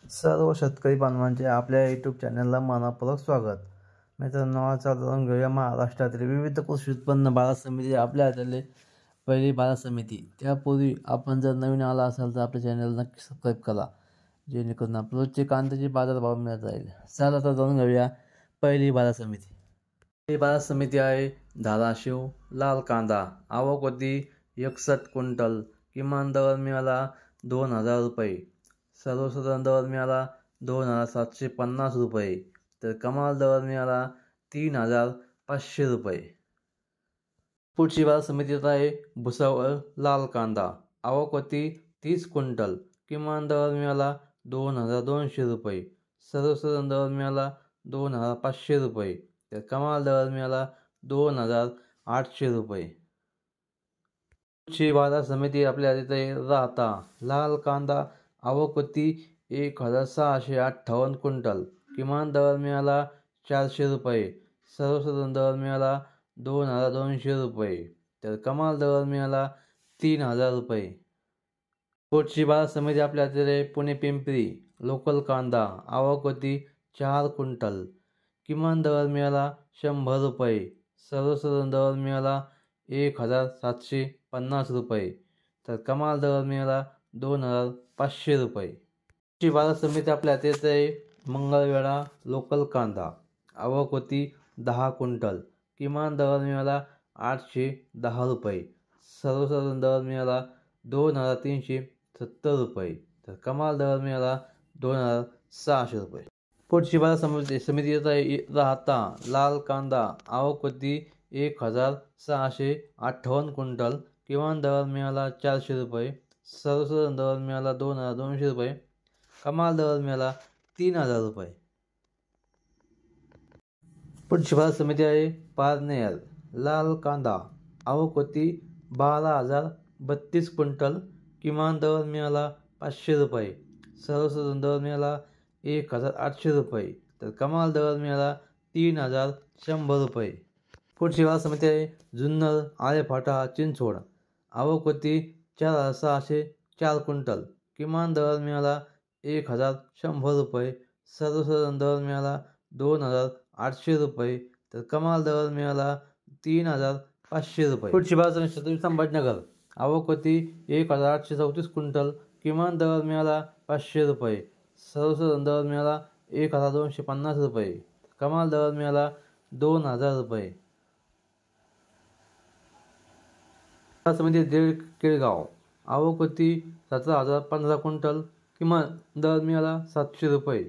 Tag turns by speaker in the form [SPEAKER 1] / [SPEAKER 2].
[SPEAKER 1] सर्व शेतकरी बांधवांचे आपल्या यूट्यूब चॅनलला मनपूर्वक स्वागत. मित्रांनो, आजचा जाणून घेऊया महाराष्ट्रातील विविध कृषी उत्पन्न बाजार समिती आपल्या हातातले पहिली बाजार समिती. त्यापूर्वी आपण जर नवीन आला असाल तर आपल्या चॅनल नक्की सबस्क्राईब करा, जेणेकरून आपल्या रोजचे कांद्याचे बाजारभाव मिळत राहील. चला आता जाणून घेऊया पहिली बाजार समिती. पहिली बाजार समिती आहे धाराशिव. लाल कांदा आवक होती 61 क्विंटल. किमान दर मिळाला 2000 रुपये. सर्वसाधारण दर मिळाला 2750 रुपये, तर कमाल दर मिळाला 3500 रुपये. पुढची बाजार समिती आहे भुसावळ. लाल कांदा आवक होती 30 क्विंटल. किमान दर मिळाला 2200 रुपये. सर्वसाधारण दर मिळाला 2500 रुपये, तर कमाल दर मिळाला 2800 रुपये. पुढची बाजार समिती आपल्या इथे राहता. लाल कांदा आवक होती 1658 क्विंटल. किमान दर मिळाला 400 रुपये. सर्वसाधारण दर मिळाला 2200 रुपये, तर कमाल दर मिळाला 3000 रुपये. पुढची बाजार समिती आपल्या इथे पुणे पिंपरी. लोकल कांदा आवक होती 4 क्विंटल. किमान दर मिळाला 100 रुपये. सर्वसाधारण दर मिळाला 1750 रुपये, तर कमाल दर मिळाला 2500 रुपये. पुढची बाजार समिती आपल्या हातात आहे मंगळवेढा. लोकल कांदा आवक होती 10 क्विंटल. किमान दर मिळाला 810 रुपये. सर्वसाधारण दर मिळाला 2370 रुपये, तर कमाल दर मिळाला 2600 रुपये. पुढची बाजार समिती येत आहे राहता. लाल कांदा आवक होती 1658 क्विंटल. किमान दर मिळाला 400 रुपये. सर्वसाधारण दर मिळाला 2200 रुपये. कमाल दर मिळाला 3000 रुपये. पुढची बाजार समिती आहे पारनेर. लाल कांदा आवक होती 12032 क्विंटल. किमान दर मिळाला 500 रुपये. सर्वसाधारण दर मिळाला 1800 रुपये, तर कमाल दर मिळाला 3100 रुपये. पुढची बाजार समिती आहे जुन्नर. आळेफाटा चिंचवड आवक होती 4604 क्विंटल. किमान दर मिळाला 1100 रुपये. सर्वसाधारण दर मिळाला 2800 रुपये, तर कमाल दर मिळाला 3500 रुपये. पुढची बाजार समिती छत्रपती संभाजीनगर. आवक होती 1834 क्विंटल. किमान दर मिळाला 500 रुपये. सर्वसाधारण दर मिळाला 1250 रुपये. कमाल दर मिळाला 2000 रुपये. समिती देड केळगाव. आवक होती 17015 क्विंटल. किमान दर मिळाला 700 रुपये.